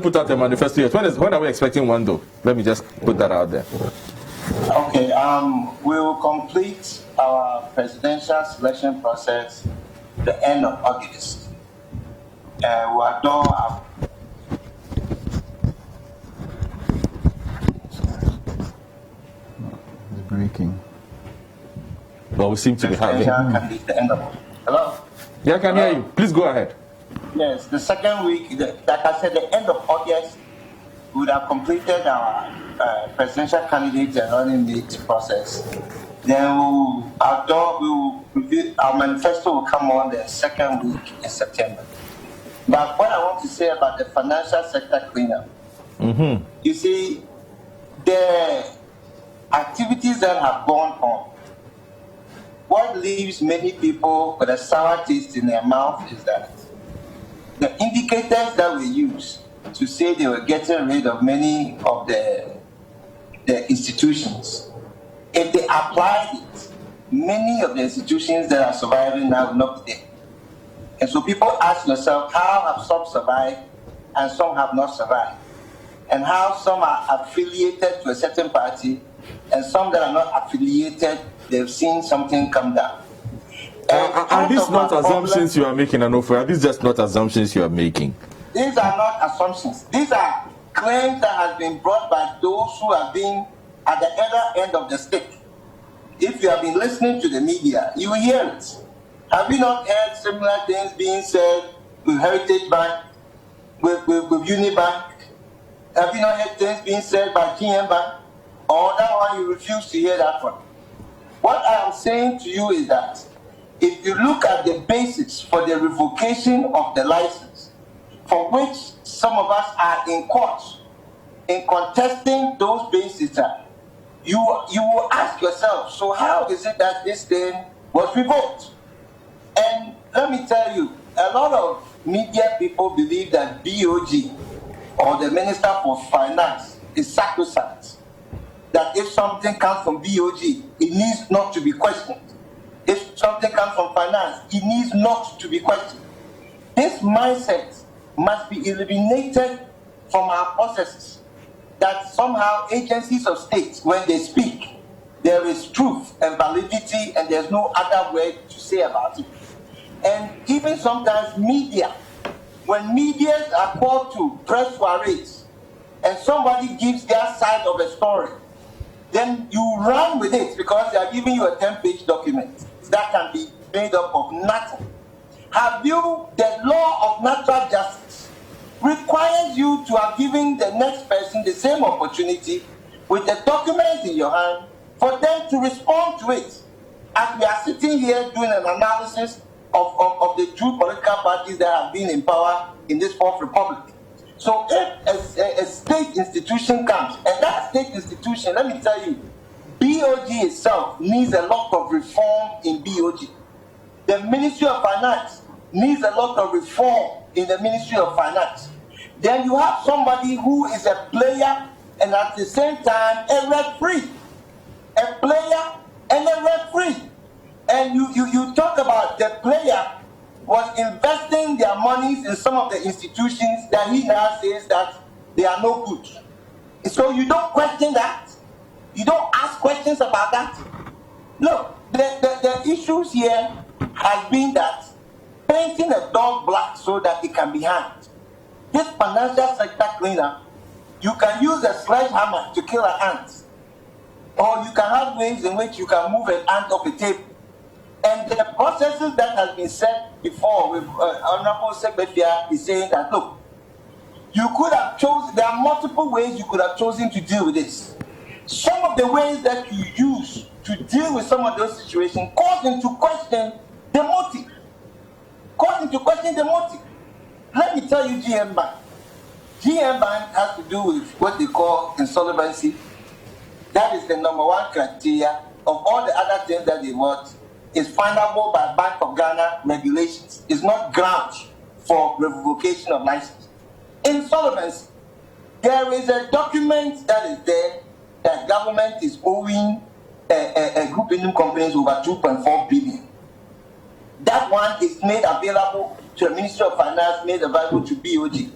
put out a manifesto yet. When are we expecting one, though? Let me just put that out there. Okay, we will complete our presidential selection process the end of August. We are done. It's breaking. Well, we seem to be having. The end of Hello? Yeah, I can hear you. Please go ahead. Yes, the second week, like I said, the end of August, we would have completed our presidential candidates and running mate process. Then we will review, our manifesto will come on the second week in September. But what I want to say about the financial sector cleanup, you see, the activities that have gone on, what leaves many people with a sour taste in their mouth is that the indicators that we use to say they were getting rid of many of the institutions, if they applied it, many of the institutions that are surviving now will not be there. And so people ask themselves, how have some survived and some have not survived? And how some are affiliated to a certain party and some that are not affiliated, they've seen something come down. Are these not assumptions you are making, Anofu? Are these just not assumptions you are making? These are not assumptions. These are claims that have been brought by those who have been at the other end of the stick. If you have been listening to the media, you will hear it. Have you not heard similar things being said with Heritage Bank, with Unibank? Have you not heard things being said by GM Bank? Or that one you refuse to hear that one? What I am saying to you is that if you look at the basis for the revocation of the license, for which some of us are in court, in contesting those bases, you will ask yourself, so how is it that this thing was revoked? And let me tell you, a lot of media people believe that BOG, or the Minister for Finance, is sacrosanct. That if something comes from BOG, it needs not to be questioned. If something comes from finance, it needs not to be questioned. This mindset must be eliminated from our processes. That somehow agencies of state, when they speak, there is truth and validity and there's no other word to say about it. And even sometimes media, when media are called to press soirees and somebody gives their side of a story, then you run with it because they are giving you a 10-page document that can be made up of nothing. Have you, the law of natural justice requires you to have given the next person the same opportunity with the documents in your hand for them to respond to it. As we are sitting here doing an analysis of the two political parties that have been in power in this Fourth Republic. So if a state institution comes, and that state institution, let me tell you, BOG itself needs a lot of reform in BOG. The Ministry of Finance needs a lot of reform in the Ministry of Finance. Then you have somebody who is a player and at the same time a referee. A player and a referee. And you talk about the player was investing their monies in some of the institutions that he now says that they are no good. So you don't question that. You don't ask questions about that. Look, the issues here has been that painting a dog black so that it can be hanged. This financial sector cleanup, you can use a sledgehammer to kill an ant. Or you can have ways in which you can move an ant off a table. And the processes that has been said before with Honorable Sekbefia is saying that, look, you could have chosen, there are multiple ways you could have chosen to deal with this. Some of the ways that you use to deal with some of those situations cause them to question the motive. Let me tell you GM Bank. GM Bank has to do with what they call insolvency. That is the number one criteria of all the other things that they want. Is findable by Bank of Ghana regulations. It's not grounds for revocation of license. Insolvency. There is a document that is there that government is owing a group in companies over 2.4 billion. That one is made available to the Ministry of Finance, made available to BOG.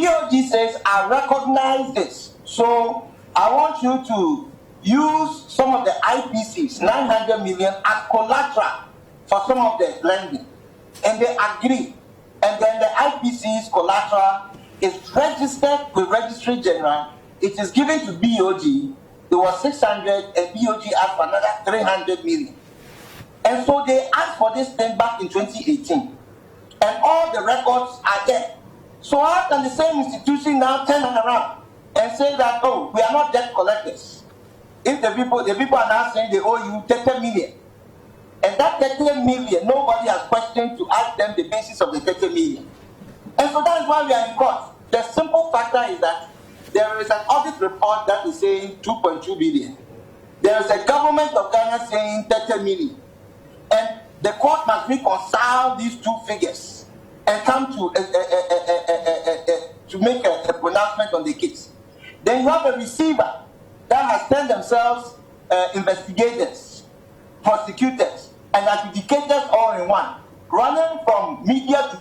BOG says, I recognize this. So I want you to use some of the IPCs, 900 million, as collateral for some of the lending. And they agree. And then the IPC's collateral is registered with Registry General. It is given to BOG. There was 600, and BOG asked for another 300 million. And so they asked for this thing back in 2018. And all the records are there. So how can the same institution now turn around and say that, oh, we are not debt collectors? If the people are now saying they owe you 30 million. And that 30 million, nobody has questioned to ask them the basis of the 30 million. And so that is why we are in court. The simple factor is that there is an audit report that is saying 2.2 billion. There is a government of Ghana saying 30 million. And the court must reconcile these two figures and come to make a pronouncement on the case. Then you have a receiver that has turned themselves investigators, prosecutors, and adjudicators all in one, running from media to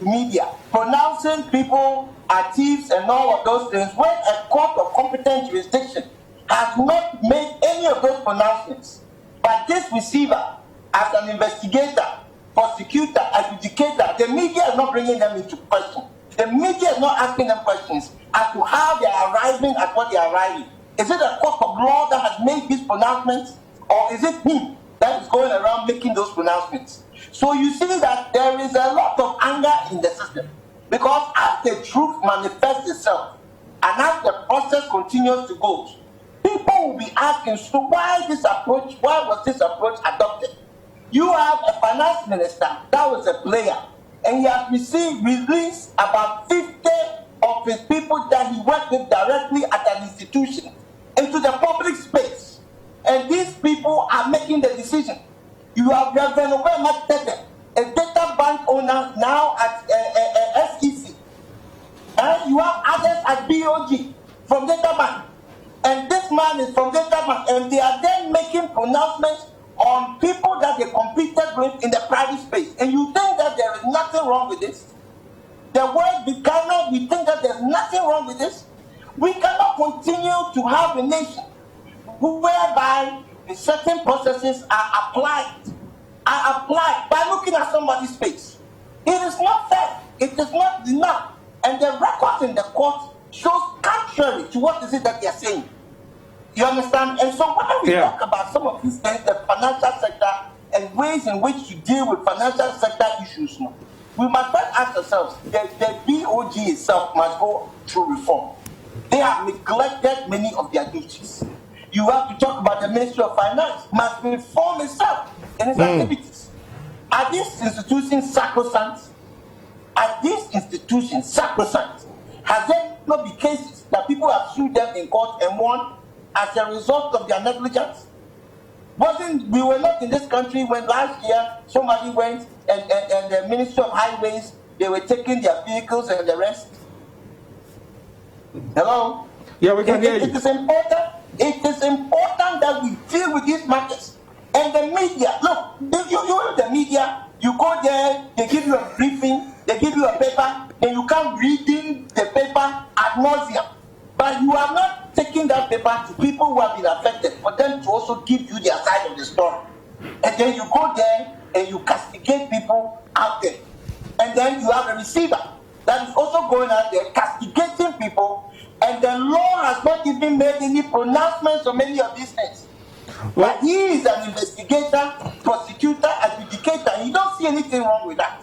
media, pronouncing people are thieves and all of those things, when a court of competent jurisdiction has not made any of those pronouncements. But this receiver, as an investigator, prosecutor, adjudicator, the media is not bringing them into question. The media is not asking them questions as to how they are arriving at what they are arriving. Is it a court of law that has made these pronouncements, or is it him that is going around making those pronouncements? So you see that there is a lot of anger in the system, because as the truth manifests itself and as the process continues to go, people will be asking, so why was this approach adopted? You have a finance minister that was a player, and he has released about 50 of his people that he worked with directly at an institution into the public space. And these people are making the decision. You have Reverend Obama Tete, a data bank owner now at SEC. And you have others at BOG from data bank. And this man is from data bank. And they are then making pronouncements on people that they competed with in the private space. And you think that there is nothing wrong with this? The word Ghana, we think that there's nothing wrong with this? We cannot continue to have a nation whereby certain processes are applied by looking at somebody's face. It is not fair. It is not enough. And the record in the court shows contrary to what is it that they are saying. You understand? And so when we talk about some of these things, the financial sector and ways in which to deal with financial sector issues, we must first ask ourselves, the BOG itself must go through reform. They have neglected many of their duties. You have to talk about the Ministry of Finance, must reform itself in its activities. Are these institutions sacrosanct? Has there not been cases that people have sued them in court and won as a result of their negligence? We were not in this country when last year somebody went and the Ministry of Highways, they were taking their vehicles and the rest. Hello? Yeah, we can hear you. It is important that we deal with these matters. And the media, look, you the media, you go there, they give you a briefing, they give you a paper, and you come reading the paper ad nauseum. But you are not taking that paper to people who have been affected for them to also give you their side of the story. And then you go there and you castigate people out there. And then you have a receiver that is also going out there castigating people, and the law has not even made any pronouncements on many of these things. But he is an investigator, prosecutor, adjudicator, and you don't see anything wrong with that.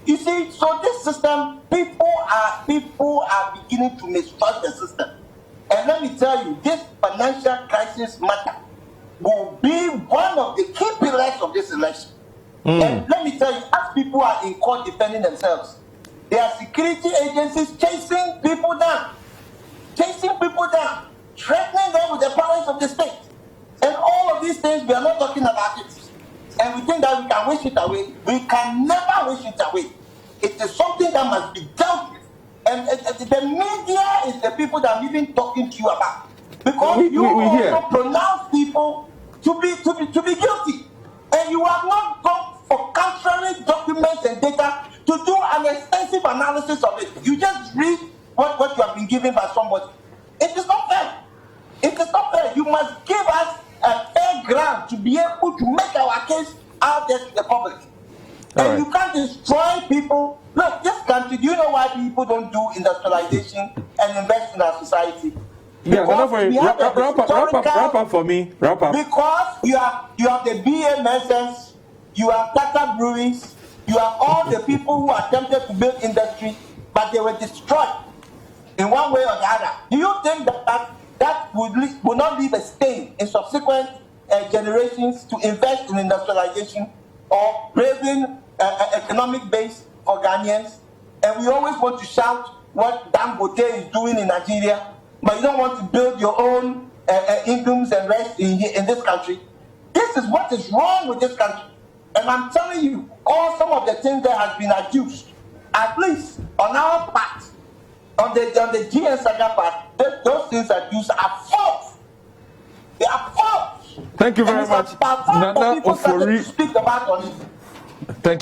You see, so this system, people are beginning to mistrust the system. And let me tell you, this financial crisis matter will be one of the key pillars of this election. And let me tell you, as people are in court defending themselves, there are security agencies chasing people down, threatening them with the powers of the state. And all of these things, we are not talking about it. And we think that we can wish it away. We can never wish it away. It is something that must be dealt with. And the media is the people that I'm even talking to you about. Because you also pronounce people to be guilty. And you have not gone for contrary documents and data to do an extensive analysis of it. You just read what you have been given by somebody. It is not fair. It is not fair. You must give us a fair ground to be able to make our case out there to the public. And you can't destroy people. Look, this country, do you know why people don't do industrialization and invest in our society? Yes, enough for you. Wrap up for me. Wrap up. Because you have the BA Merchants, you have Tata Breweries, you have all the people who attempted to build industry, but they were destroyed in one way or the other. Do you think that would not leave a stain in subsequent generations to invest in industrialization or raising economic base for Ghanaians? And we always want to shout what Dangote is doing in Nigeria, but you don't want to build your own incomes and rest in this country. This is what is wrong with this country. And I'm telling you, some of the things that has been accused, at least on our part, on the GN Saga part, those things accused are false. They are false. Thank you very much. Nana Ofori. Speak about on it. Thank you.